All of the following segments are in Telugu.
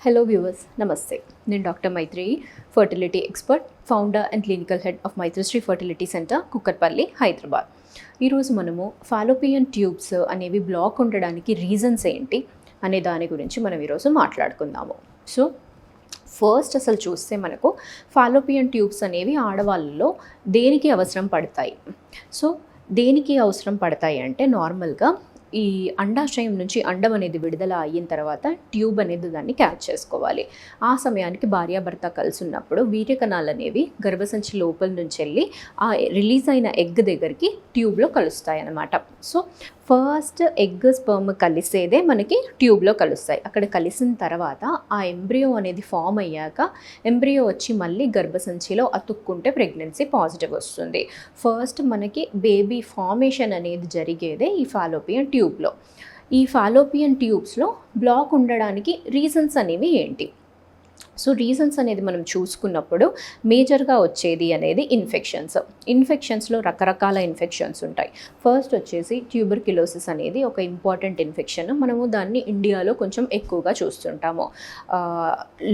హలో వ్యూవర్స్, నమస్తే. నేను doctor Maitri, fertility expert, founder and clinical head of Maitrishri fertility centre, Kukatpally, Hyderabad. ఈరోజు మనము ఫాలోపియన్ ట్యూబ్స్ అనేవి బ్లాక్ ఉండడానికి రీజన్స్ ఏంటి అనే దాని గురించి మనం ఈరోజు మాట్లాడుకుందాము. సో ఫస్ట్ అసలు చూస్తే మనకు ఫాలోపియన్ ట్యూబ్స్ అనేవి ఆడవాళ్ళలో దేనికి అవసరం పడతాయి. సో దేనికి అవసరం పడతాయి అంటే నార్మల్గా ఈ అండాశయం నుంచి అండం అనేది విడుదల అయిన తర్వాత ట్యూబ్ అనేది దాన్ని క్యాచ్ చేసుకోవాలి. ఆ సమయానికి భార్యాభర్త కలిసి ఉన్నప్పుడు వీర్యకణాలు అనేవి గర్భసంచి లోపల నుంచి వెళ్ళి ఆ రిలీజ్ అయిన ఎగ్ దగ్గరికి ట్యూబ్లో కలుస్తాయి అన్నమాట. సో ఫస్ట్ ఎగ్ స్పర్మ్ కలిసేదే మనకి ట్యూబ్లో కలుస్తాయి. అక్కడ కలిసిన తర్వాత ఆ ఎంబ్రియో అనేది ఫామ్ అయ్యాక ఎంబ్రియో వచ్చి మళ్ళీ గర్భసంచిలో అతుక్కుంటే ప్రెగ్నెన్సీ పాజిటివ్ వస్తుంది. ఫస్ట్ మనకి బేబీ ఫార్మేషన్ అనేది జరిగేదే ఈ ఫాలోపియన్ ట్యూబ్లో. ఈ ఫాలోపియన్ ట్యూబ్స్లో బ్లాక్ ఉండడానికి రీజన్స్ అనేవి ఏంటి? సో రీజన్స్ అనేది మనం చూసుకున్నప్పుడు మేజర్గా వచ్చేది అనేది ఇన్ఫెక్షన్స్లో రకరకాల ఇన్ఫెక్షన్స్ ఉంటాయి. ఫస్ట్ వచ్చేసి ట్యూబర్క్యులోసిస్ అనేది ఒక ఇంపార్టెంట్ ఇన్ఫెక్షన్. మనము దాన్ని ఇండియాలో కొంచెం ఎక్కువగా చూస్తుంటాము.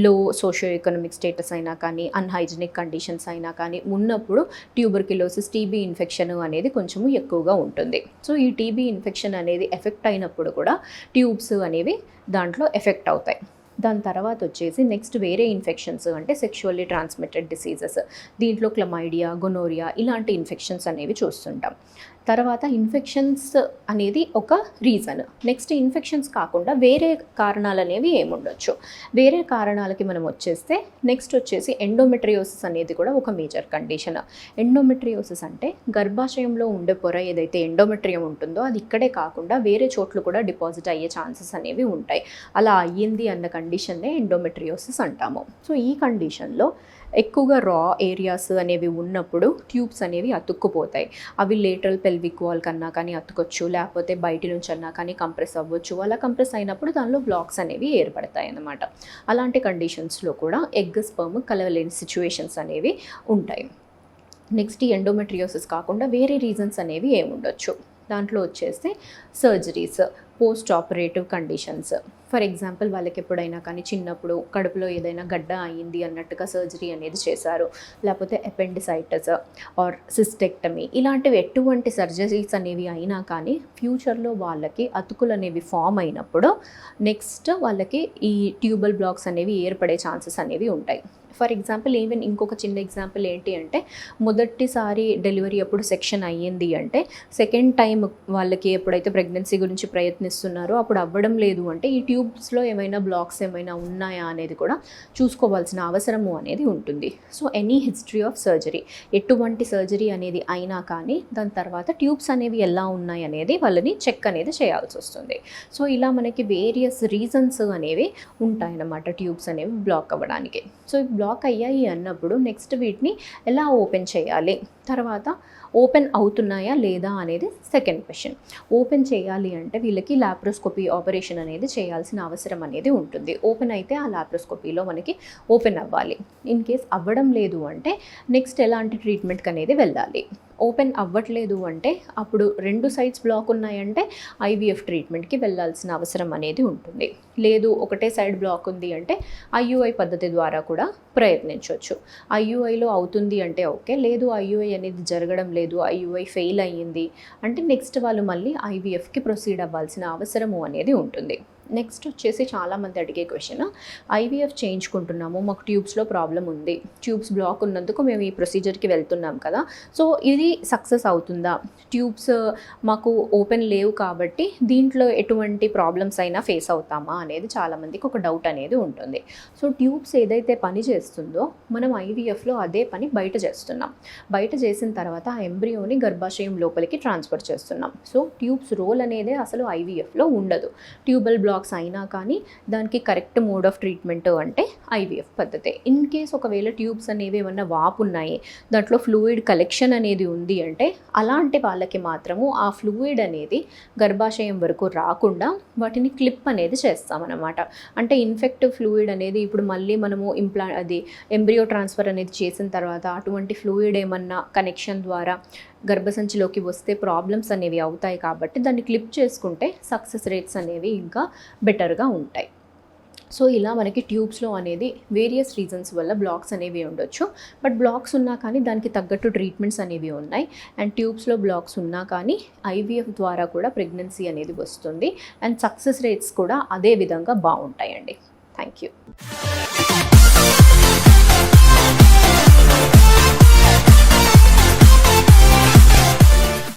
లో సోషియో ఎకనామిక్ స్టేటస్ అయినా కానీ, అన్హైజినిక్ కండిషన్స్ అయినా కానీ ఉన్నప్పుడు ట్యూబర్క్యులోసిస్, టీబీ ఇన్ఫెక్షన్ అనేది కొంచెము ఎక్కువగా ఉంటుంది. సో ఈ టీబీ ఇన్ఫెక్షన్ అనేది ఎఫెక్ట్ అయినప్పుడు కూడా ట్యూబ్స్ అనేవి దాంట్లో ఎఫెక్ట్ అవుతాయి. దాని తర్వాత వచ్చేసి నెక్స్ట్ వేరే ఇన్ఫెక్షన్స్ అంటే సెక్షువల్లీ ట్రాన్స్మిటెడ్ డిసీజెస్, దీంట్లో క్లమైడియా, గొనోరియా ఇలాంటి ఇన్ఫెక్షన్స్ అనేవి చూస్తుంటాం. తర్వాత ఇన్ఫెక్షన్స్ అనేది ఒక రీజన్. నెక్స్ట్ ఇన్ఫెక్షన్స్ కాకుండా వేరే కారణాలు అనేవి ఏముండొచ్చు. వేరే కారణాలకి మనం వచ్చేస్తే నెక్స్ట్ వచ్చేసి ఎండోమెట్రియోసిస్ అనేది కూడా ఒక మేజర్ కండిషన్. ఎండోమెట్రియోసిస్ అంటే గర్భాశయంలో ఉండే పొర ఏదైతే ఎండోమెట్రియం ఉంటుందో అది ఇక్కడే కాకుండా వేరే చోట్ల కూడా డిపాజిట్ అయ్యే ఛాన్సెస్ అనేవి ఉంటాయి. అలా అయ్యింది అన్న కండిషన్నే ఎండోమెట్రియోసిస్ అంటాము. సో ఈ కండిషన్లో ఎక్కువగా రా ఏరియాస్ అనేవి ఉన్నప్పుడు ట్యూబ్స్ అనేవి అతుక్కుపోతాయి. అవి లేటరల్ పెల్విక్ వాల్ కన్నా కానీ అతుకొచ్చు, లేకపోతే బయటి నుంచి అన్నా కానీ కంప్రెస్ అవ్వచ్చు. అలా కంప్రెస్ అయినప్పుడు దానిలో బ్లాక్స్ అనేవి ఏర్పడతాయి అన్నమాట. అలాంటి కండిషన్స్లో కూడా ఎగ్ స్పర్మ్ కలవలేని సిచ్యువేషన్స్ అనేవి ఉంటాయి. నెక్స్ట్ ఈ ఎండోమెట్రియోసిస్ కాకుండా వేరే రీజన్స్ అనేవి ఏముండొచ్చు. దాంట్లో వచ్చేస్తే surgeries, post operative conditions. For example వాళ్ళకి ఎప్పుడైనా కానీ చిన్నప్పుడు కడుపులో ఏదైనా గడ్డ అయ్యింది అన్నట్టుగా సర్జరీ అనేది చేశారు, లేకపోతే అపెండిసైటిస్ ఆర్ సిస్టెక్టమీ, ఇలాంటివి ఎటువంటి సర్జరీస్ అనేవి అయినా కానీ ఫ్యూచర్లో వాళ్ళకి అతుకులు అనేవి ఫామ్ అయినప్పుడు నెక్స్ట్ వాళ్ళకి ఈ ట్యూబల్ బ్లాక్స్ అనేవి ఏర్పడే ఛాన్సెస్ అనేవి ఉంటాయి. ఫర్ ఎగ్జాంపుల్ ఈవెన్ ఇంకొక చిన్న ఎగ్జాంపుల్ ఏంటి అంటే మొదటిసారి డెలివరీ అప్పుడు సెక్షన్ అయ్యింది అంటే సెకండ్ టైం వాళ్ళకి ఎప్పుడైతే ప్రెగ్నెన్సీ గురించి ప్రయత్నిస్తున్నారో అప్పుడు అవ్వడం లేదు అంటే ఈ ట్యూబ్స్లో ఏమైనా బ్లాక్స్ ఏమైనా ఉన్నాయా అనేది కూడా చూసుకోవాల్సిన అవసరము అనేది ఉంటుంది. So any history of surgery, ఎటువంటి సర్జరీ అనేది అయినా కానీ దాని తర్వాత ట్యూబ్స్ అనేవి ఎలా ఉన్నాయి అనేది వాళ్ళని చెక్ అనేది చేయాల్సి వస్తుంది. సో ఇలా మనకి వేరియస్ రీజన్స్ అనేవి ఉంటాయన్నమాట ట్యూబ్స్ అనేవి బ్లాక్ అవ్వడానికి. సో బ్లాక్ అయ్యాయి అన్నప్పుడు నెక్స్ట్ వీటిని ఎలా ఓపెన్ చేయాలి, తర్వాత ఓపెన్ అవుతున్నాయా లేదా అనేది సెకండ్ క్వశ్చన్. ఓపెన్ చేయాలి అంటే వీళ్ళకి లాప్రోస్కోపీ ఆపరేషన్ అనేది చేయాల్సిన అవసరం అనేది ఉంటుంది. ఓపెన్ అయితే ఆ లాప్రోస్కోపీలో మనకి ఓపెన్ అవ్వాలి. ఇన్ కేస్ అవ్వడం లేదు అంటే నెక్స్ట్ ఎలాంటి ట్రీట్మెంట్కి అనేది వెళ్ళాలి. ఓపెన్ అవ్వట్లేదు అంటే అప్పుడు రెండు సైడ్స్ బ్లాక్ ఉన్నాయంటే ఐవీఎఫ్ ట్రీట్మెంట్కి వెళ్ళాల్సిన అవసరం అనేది ఉంటుంది. లేదు ఒకటే సైడ్ బ్లాక్ ఉంది అంటే ఐయుఐ పద్ధతి ద్వారా కూడా ప్రయత్నించవచ్చు. ఐయుఐలో అవుతుంది అంటే ఓకే, లేదు ఐయుఐ అనేది జరగడం లేదు, ఐయుఐ ఫెయిల్ అయ్యింది అంటే నెక్స్ట్ వాళ్ళు మళ్ళీ ఐవీఎఫ్కి ప్రొసీడ్ అవ్వాల్సిన అవసరము అనేది ఉంటుంది. నెక్స్ట్ వచ్చేసి చాలామంది అడిగే క్వశ్చన్, ఐవీఎఫ్ చేయించుకుంటున్నాము, మాకు ట్యూబ్స్లో ప్రాబ్లం ఉంది, ట్యూబ్స్ బ్లాక్ ఉన్నందుకు మేము ఈ ప్రొసీజర్కి వెళ్తున్నాం కదా, సో ఇది సక్సెస్ అవుతుందా? ట్యూబ్స్ మాకు ఓపెన్ లేవు కాబట్టి దీంట్లో ఎటువంటి ప్రాబ్లమ్స్ అయినా ఫేస్ అవుతామా అనేది చాలామందికి ఒక డౌట్ అనేది ఉంటుంది. సో ట్యూబ్స్ ఏదైతే పని చేస్తుందో మనం ఐవీఎఫ్లో అదే పని బయట చేస్తున్నాం. బయట చేసిన తర్వాత ఆ ఎంబ్రియోని గర్భాశయం లోపలికి ట్రాన్స్ఫర్ చేస్తున్నాం. సో ట్యూబ్స్ రోల్ అనేది అసలు ఐవీఎఫ్లో ఉండదు. ట్యూబల్ బ్లాక్స్ అయినా కానీ దానికి కరెక్ట్ మోడ్ ఆఫ్ ట్రీట్మెంట్ అంటే ఐవీఎఫ్ పద్ధతే. ఇన్ కేస్ ఒకవేళ ట్యూబ్స్ అనేవి ఏమన్నా వాపు ఉన్నాయి, దాంట్లో ఫ్లూయిడ్ కలెక్షన్ అనేది ఉంది అంటే అలాంటి వాళ్ళకి మాత్రము ఆ ఫ్లూయిడ్ అనేది గర్భాశయం వరకు రాకుండా వాటిని క్లిప్ అనేది చేస్తామన్నమాట. అంటే ఇన్ఫెక్టివ్ ఫ్లూయిడ్ అనేది ఇప్పుడు మళ్ళీ మనము అది ఎంబ్రియో ట్రాన్స్ఫర్ అనేది చేసిన తర్వాత అటువంటి ఫ్లూయిడ్ ఏమన్నా కనెక్షన్ ద్వారా గర్భసంచిలోకి వస్తే ప్రాబ్లమ్స్ అనేవి అవుతాయి. కాబట్టి దాన్ని క్లిప్ చేసుకుంటే సక్సెస్ రేట్స్ అనేవి ఇంకా బెటర్గా ఉంటాయి. సో ఇలా మనకి ట్యూబ్స్లో అనేది వేరియస్ రీజన్స్ వల్ల బ్లాక్స్ అనేవి ఉండొచ్చు. బట్ బ్లాక్స్ ఉన్నా కానీ దానికి తగ్గట్టు ట్రీట్మెంట్స్ అనేవి ఉన్నాయి. అండ్ ట్యూబ్స్లో బ్లాక్స్ ఉన్నా కానీ IVF ద్వారా కూడా ప్రెగ్నెన్సీ అనేది వస్తుంది. అండ్ సక్సెస్ రేట్స్ కూడా అదే విధంగా బాగుంటాయండి. Thank you.